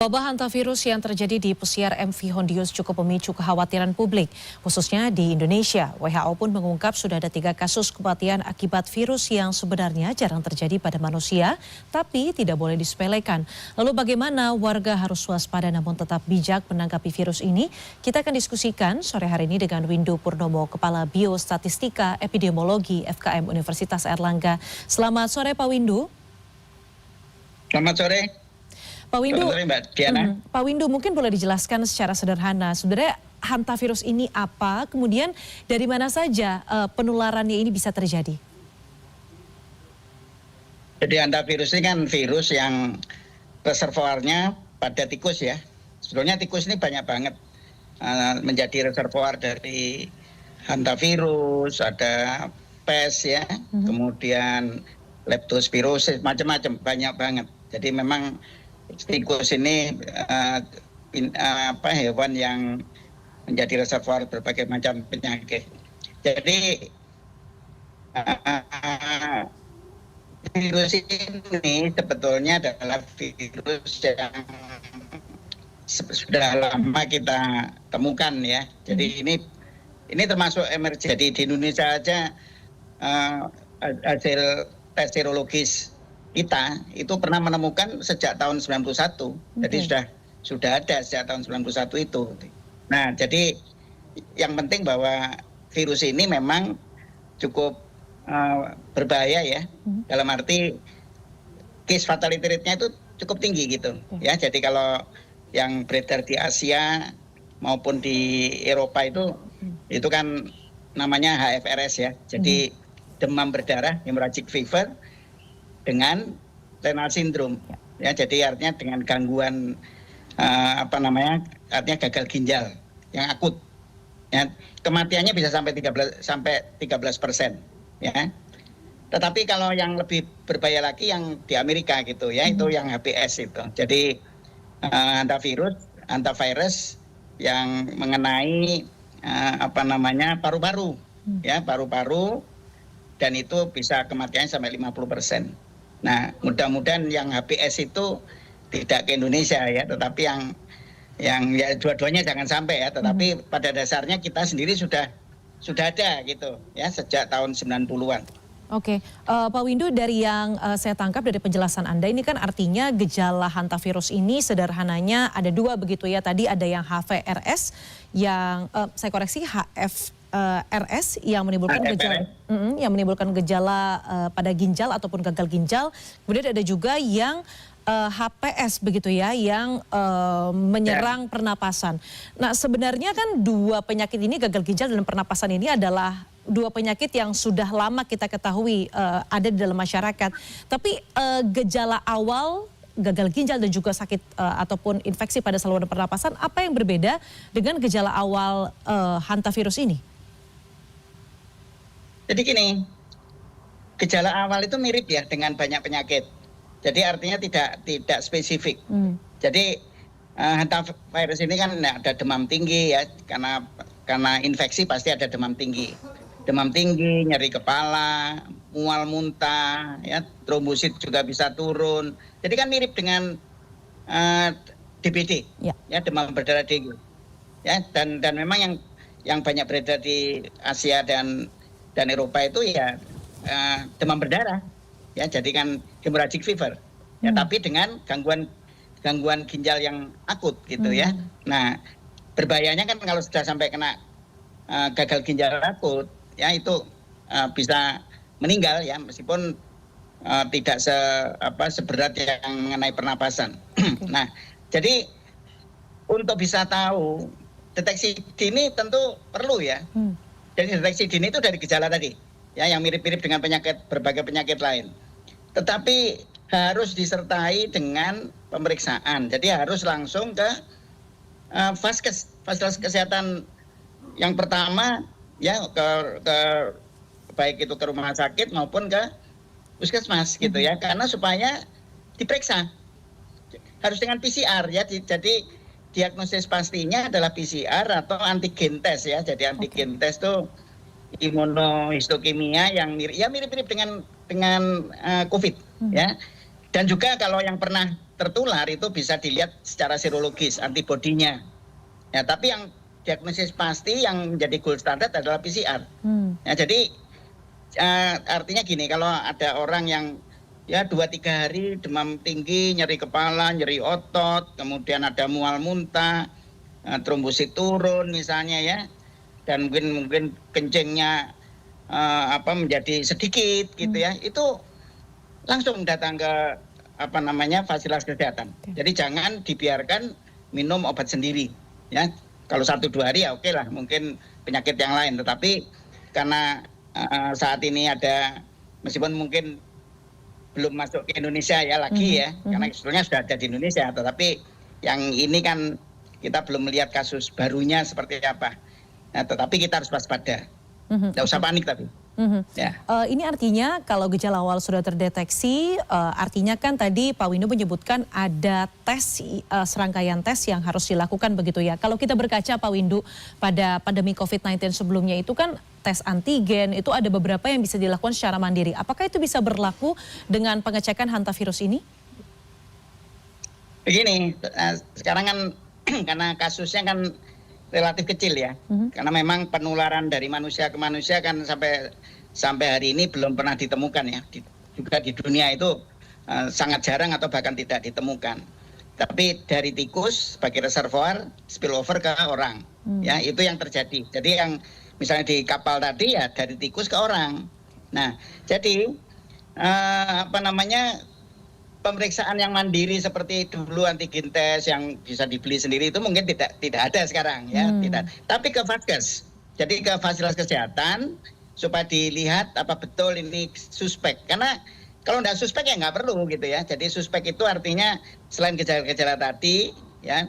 Wabah hantavirus yang terjadi di pesiar MV Hondius cukup memicu kekhawatiran publik, khususnya di Indonesia. WHO pun mengungkap sudah ada 3 kasus kematian akibat virus yang sebenarnya jarang terjadi pada manusia, tapi tidak boleh disepelekan. Lalu bagaimana warga harus waspada namun tetap bijak menanggapi virus ini? Kita akan diskusikan sore hari ini dengan Windu Purnomo, Kepala Biostatistika Epidemiologi FKM Universitas Airlangga. Selamat sore Pak Windu. Selamat sore. Pak Windu, Mbak Diana. Pak Windu mungkin boleh dijelaskan secara sederhana sebenarnya hantavirus ini apa, kemudian dari mana saja penularannya ini bisa terjadi? Jadi hantavirus ini kan virus yang reservoirnya pada tikus ya. Sebetulnya tikus ini banyak banget menjadi reservoir dari hantavirus, ada pes ya, kemudian leptospirosis, macam-macam, banyak banget. Jadi memang tikus ini hewan yang menjadi reservoir berbagai macam penyakit. Jadi virus ini sebetulnya adalah virus yang sudah lama kita temukan ya. Jadi ini termasuk emergensi. Jadi di Indonesia aja hasil tes serologis kita itu pernah menemukan sejak tahun 91. Jadi sudah ada sejak tahun 91 itu. Nah, jadi yang penting bahwa virus ini memang cukup berbahaya ya. Dalam arti case fatality rate-nya itu cukup tinggi gitu. Ya, jadi kalau yang beredar di Asia maupun di Eropa itu kan namanya HFRS ya. Jadi demam berdarah, hemorrhagic fever dengan renal syndrome ya, jadi artinya dengan gangguan artinya gagal ginjal yang akut ya, kematiannya bisa sampai 13% ya. Tetapi kalau yang lebih berbahaya lagi yang di Amerika gitu ya, itu yang HBS itu. Jadi hantavirus yang mengenai paru-paru ya, paru-paru, dan itu bisa kematiannya sampai 50%. Nah, mudah-mudahan yang HBS itu tidak ke Indonesia ya, tetapi yang ya dua-duanya jangan sampai ya, tetapi pada dasarnya kita sendiri sudah ada gitu ya sejak tahun 90-an. Oke, Pak Windu, dari yang saya tangkap dari penjelasan Anda ini kan artinya gejala hantavirus ini sederhananya ada 2 begitu ya. Tadi ada yang HVRS, yang saya koreksi HFRS yang menimbulkan gejala pada ginjal ataupun gagal ginjal. Kemudian ada juga yang HPS begitu ya, yang menyerang pernapasan. Nah, sebenarnya kan 2 penyakit ini, gagal ginjal dan pernapasan ini adalah 2 penyakit yang sudah lama kita ketahui ada di dalam masyarakat. Tapi gejala awal gagal ginjal dan juga sakit ataupun infeksi pada saluran pernapasan, apa yang berbeda dengan gejala awal hantavirus ini? Jadi gini, gejala awal itu mirip ya dengan banyak penyakit. Jadi artinya tidak spesifik. Jadi hantavirus ini kan ada demam tinggi ya, karena infeksi pasti ada demam tinggi. Demam tinggi, nyeri kepala, mual muntah, ya, trombosit juga bisa turun. Jadi kan mirip dengan DBD, ya, demam berdarah tinggi. Ya, dan memang yang banyak beredar di Asia dan Eropa itu ya demam berdarah. Ya, jadi kan hemorrhagic fever. Ya, tapi dengan gangguan ginjal yang akut gitu ya. Nah, berbahayanya kan kalau sudah sampai kena gagal ginjal akut, ya itu bisa meninggal ya, meskipun tidak seberat yang mengenai pernapasan. Nah, jadi untuk bisa tahu deteksi dini tentu perlu ya. Jadi deteksi dini itu dari gejala tadi, ya, yang mirip-mirip dengan berbagai penyakit lain. Tetapi harus disertai dengan pemeriksaan. Jadi harus langsung ke fasilitas kesehatan yang pertama ya, baik itu ke rumah sakit maupun ke puskesmas gitu ya, karena supaya diperiksa. Harus dengan PCR ya, jadi diagnosis pastinya adalah PCR atau antigen test ya. Jadi antigen test itu imunohistokimia yang mirip-mirip dengan COVID ya. Dan juga kalau yang pernah tertular itu bisa dilihat secara serologis antibodinya. Ya, tapi yang diagnosis pasti yang menjadi gold standard adalah PCR. Ya, jadi artinya gini, kalau ada orang yang ya 2-3 hari demam tinggi, nyeri kepala, nyeri otot, kemudian ada mual muntah, trombosit turun misalnya ya, dan mungkin kencingnya menjadi sedikit gitu ya, itu langsung datang ke fasilitas kesehatan. Jadi jangan dibiarkan minum obat sendiri ya. Kalau 1-2 hari ya oke lah, mungkin penyakit yang lain, tetapi karena saat ini ada, meskipun mungkin belum masuk ke Indonesia ya lagi ya, karena sebetulnya sudah ada di Indonesia, tetapi yang ini kan kita belum melihat kasus barunya seperti apa. Nah, tetapi kita harus waspada, tidak usah panik tapi. Ya. Ini artinya kalau gejala awal sudah terdeteksi, artinya kan tadi Pak Windu menyebutkan ada tes, serangkaian tes yang harus dilakukan begitu ya. Kalau kita berkaca Pak Windu pada pandemi COVID-19 sebelumnya itu kan tes antigen, itu ada beberapa yang bisa dilakukan secara mandiri. Apakah itu bisa berlaku dengan pengecekan hantavirus ini? Begini, sekarang kan karena kasusnya kan relatif kecil ya, karena memang penularan dari manusia ke manusia kan sampai hari ini belum pernah ditemukan ya, juga di dunia itu sangat jarang atau bahkan tidak ditemukan. Tapi dari tikus sebagai reservoir spillover ke orang, ya itu yang terjadi. Jadi yang misalnya di kapal tadi ya dari tikus ke orang. Nah, jadi pemeriksaan yang mandiri seperti dulu antigen tes yang bisa dibeli sendiri itu mungkin tidak ada sekarang ya, tidak. Tapi ke Vaskes, jadi ke fasilitas kesehatan supaya dilihat apa betul ini suspek. Karena kalau tidak suspek ya nggak perlu gitu ya. Jadi suspek itu artinya selain gejala-gejala tadi ya,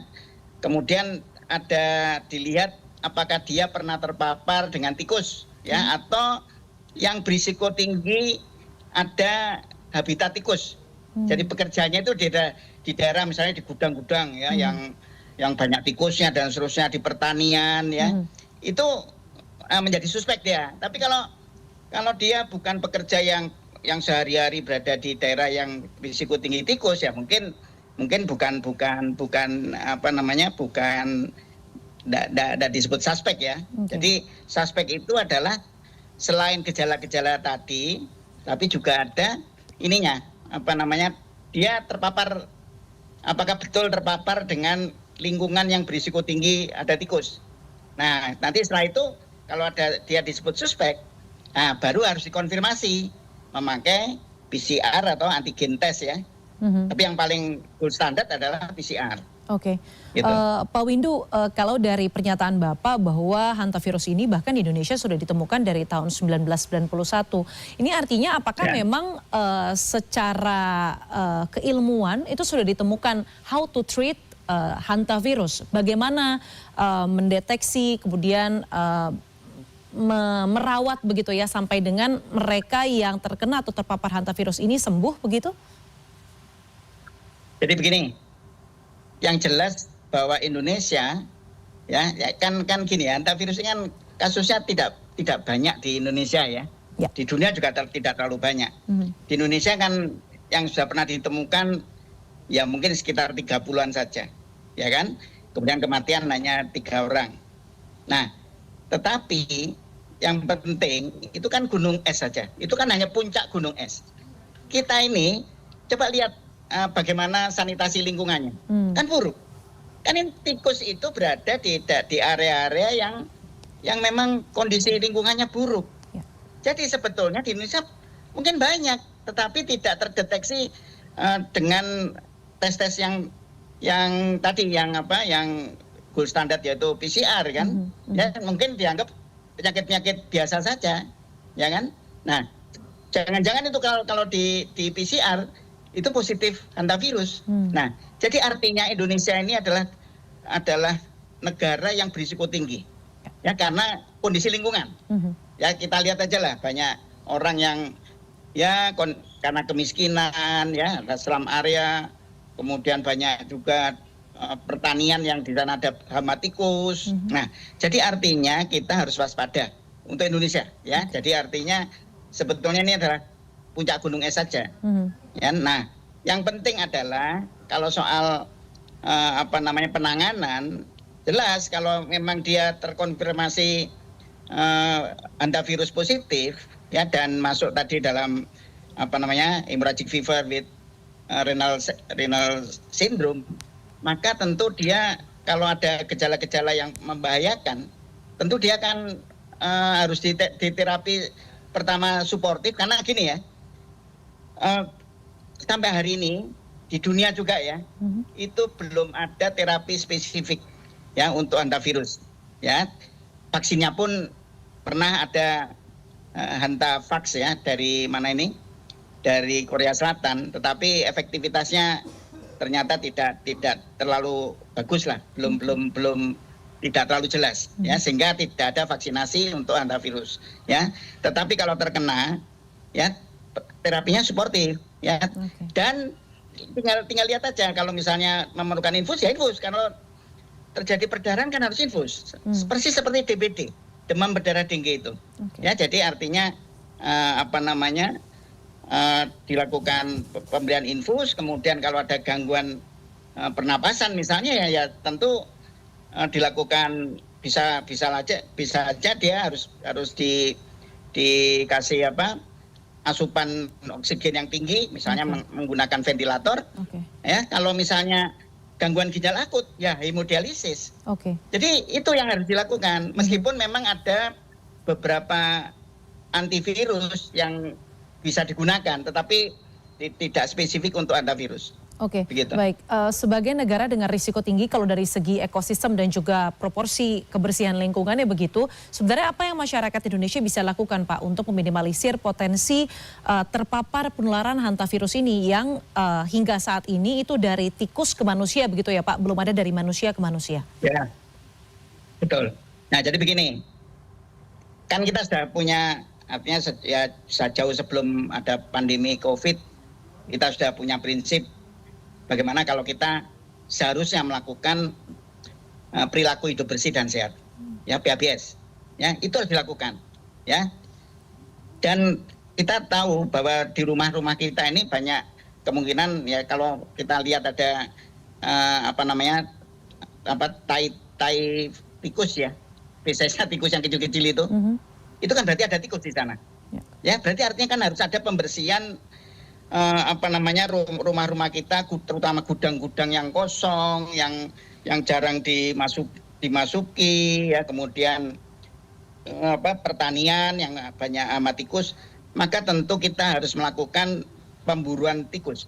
kemudian ada dilihat apakah dia pernah terpapar dengan tikus ya, atau yang berisiko tinggi ada habitat tikus. Jadi pekerjaannya itu di daerah misalnya di gudang-gudang ya, yang banyak tikusnya dan seterusnya, di pertanian ya, itu menjadi suspek dia. Tapi kalau dia bukan pekerja yang sehari-hari berada di daerah yang risiko tinggi tikus ya mungkin bukan disebut suspek ya. Jadi suspek itu adalah selain gejala-gejala tadi, tapi juga ada ininya. Dia terpapar, apakah betul terpapar dengan lingkungan yang berisiko tinggi ada tikus. Nah, nanti setelah itu kalau dia disebut suspek, baru harus dikonfirmasi memakai PCR atau antigen tes ya. Tapi yang paling gold standard adalah PCR. Oke. Gitu. Pak Windu, kalau dari pernyataan Bapak bahwa hantavirus ini bahkan di Indonesia sudah ditemukan dari tahun 1991. Ini artinya apakah memang secara keilmuan itu sudah ditemukan how to treat hantavirus? Bagaimana mendeteksi kemudian merawat begitu ya sampai dengan mereka yang terkena atau terpapar hantavirus ini sembuh begitu? Jadi begini, yang jelas bahwa Indonesia ya kan gini ya, hantavirus ini kan kasusnya tidak banyak di Indonesia ya. Di dunia juga tidak terlalu banyak. Di Indonesia kan yang sudah pernah ditemukan ya mungkin sekitar 30-an saja, ya kan? Kemudian kematian hanya 3 orang. Nah, tetapi yang penting itu kan gunung es saja. Itu kan hanya puncak gunung es. Kita ini coba lihat bagaimana sanitasi lingkungannya, kan buruk. Kan tikus itu berada di area-area yang memang kondisi lingkungannya buruk. Jadi sebetulnya di Indonesia mungkin banyak, tetapi tidak terdeteksi dengan tes-tes yang tadi yang gold standard yaitu PCR kan. Ya mungkin dianggap penyakit-penyakit biasa saja, ya kan. Nah, jangan-jangan itu kalau di PCR itu positif hantavirus. Nah, jadi artinya Indonesia ini adalah negara yang berisiko tinggi. Ya karena kondisi lingkungan. Ya kita lihat aja lah banyak orang yang ya karena kemiskinan ya, slum area, kemudian banyak juga pertanian yang di sana ada hama tikus. Nah, jadi artinya kita harus waspada untuk Indonesia ya. Jadi artinya sebetulnya ini adalah puncak gunung es saja. Ya, nah, yang penting adalah kalau soal penanganan, jelas kalau memang dia terkonfirmasi hantavirus positif ya dan masuk tadi dalam hemorrhagic fever with renal syndrome, maka tentu dia kalau ada gejala-gejala yang membahayakan, tentu dia akan harus diterapi pertama suportif, karena gini ya, sampai hari ini di dunia juga ya, itu belum ada terapi spesifik ya untuk hantavirus. Ya, vaksinnya pun pernah ada Hantavax ya dari mana ini? Dari Korea Selatan, tetapi efektivitasnya ternyata tidak terlalu bagus lah, belum tidak terlalu jelas ya, sehingga tidak ada vaksinasi untuk hantavirus ya. Tetapi kalau terkena ya terapinya suportif ya. Dan tinggal lihat aja, kalau misalnya memerlukan infus ya infus, kalau terjadi perdarahan kan harus infus. Persis seperti DBD, demam berdarah tinggi itu. Ya, jadi artinya dilakukan pemberian infus, kemudian kalau ada gangguan pernapasan misalnya ya tentu dilakukan bisa aja dia harus dikasih asupan oksigen yang tinggi, misalnya menggunakan ventilator. Ya, kalau misalnya gangguan ginjal akut ya hemodialisis. Jadi itu yang harus dilakukan, meskipun memang ada beberapa antivirus yang bisa digunakan, tetapi tidak spesifik untuk hantavirus. Begitu. Baik. Sebagai negara dengan risiko tinggi kalau dari segi ekosistem dan juga proporsi kebersihan lingkungannya begitu, sebenarnya apa yang masyarakat Indonesia bisa lakukan, Pak, untuk meminimalisir potensi terpapar penularan hantavirus ini yang hingga saat ini itu dari tikus ke manusia begitu ya, Pak? Belum ada dari manusia ke manusia. Ya, betul. Nah, jadi begini, kan kita sudah punya, artinya ya sejauh sebelum ada pandemi COVID, kita sudah punya prinsip bagaimana kalau kita seharusnya melakukan perilaku hidup bersih dan sehat, ya PHBS, ya itu harus dilakukan, ya. Dan kita tahu bahwa di rumah-rumah kita ini banyak kemungkinan ya, kalau kita lihat ada tai tikus ya, biasanya tikus yang kecil-kecil itu kan berarti ada tikus di sana, ya berarti artinya kan harus ada pembersihan rumah-rumah kita, terutama gudang-gudang yang kosong, yang jarang dimasuki ya, kemudian pertanian yang banyak hama tikus, maka tentu kita harus melakukan pemburuan tikus,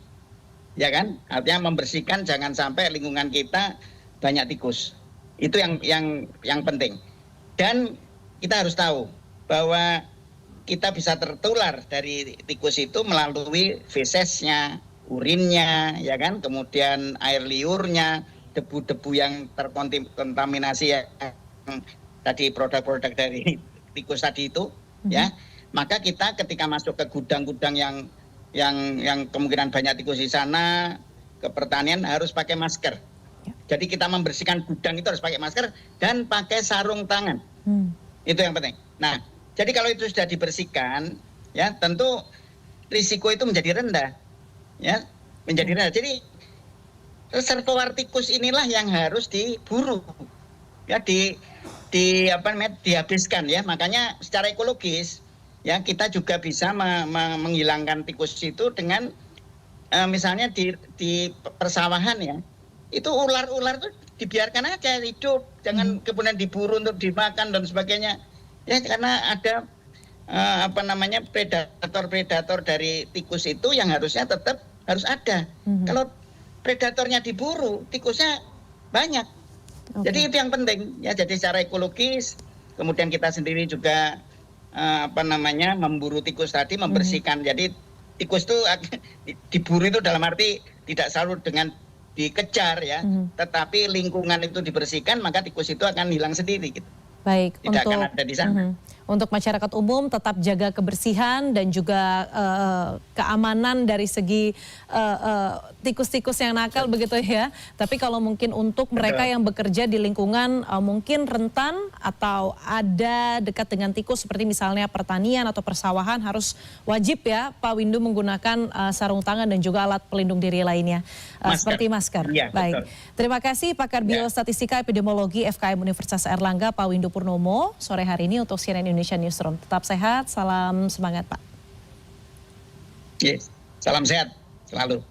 ya kan? Artinya membersihkan, jangan sampai lingkungan kita banyak tikus. Itu yang penting. Dan kita harus tahu bahwa kita bisa tertular dari tikus itu melalui fesesnya, urinnya, ya kan, kemudian air liurnya, debu-debu yang terkontaminasi ya, tadi produk-produk dari tikus tadi itu, ya. Maka kita ketika masuk ke gudang-gudang yang kemungkinan banyak tikus di sana, ke pertanian harus pakai masker. Jadi kita membersihkan gudang itu harus pakai masker dan pakai sarung tangan. Itu yang penting. Nah, jadi kalau itu sudah dibersihkan, ya tentu risiko itu menjadi rendah, ya menjadi rendah. Jadi reservoir tikus inilah yang harus diburu, ya dihabiskan ya. Makanya secara ekologis, ya kita juga bisa menghilangkan tikus itu dengan misalnya di persawahan ya, itu ular-ular itu dibiarkan aja hidup, jangan kemudian diburu untuk dimakan dan sebagainya. Ya, karena ada predator-predator dari tikus itu yang harusnya tetap harus ada. Kalau predatornya diburu, tikusnya banyak. Jadi itu yang penting ya. Jadi secara ekologis, kemudian kita sendiri juga memburu tikus tadi, membersihkan. Jadi tikus itu diburu itu dalam arti tidak selalu dengan dikejar ya, tetapi lingkungan itu dibersihkan, maka tikus itu akan hilang sendiri gitu. Baik, tidak akan ada di sana. Untuk masyarakat umum tetap jaga kebersihan dan juga keamanan dari segi tikus-tikus yang nakal begitu ya. Tapi kalau mungkin untuk mereka yang bekerja di lingkungan mungkin rentan atau ada dekat dengan tikus seperti misalnya pertanian atau persawahan harus wajib ya Pak Windu menggunakan sarung tangan dan juga alat pelindung diri lainnya seperti masker. Ya, baik. betul. Terima kasih pakar biostatistika epidemiologi FKM Universitas Airlangga Pak Windu Purnomo sore hari ini untuk CNN Indonesia Newsroom. Tetap sehat, salam semangat Pak. Yes. Salam sehat selalu.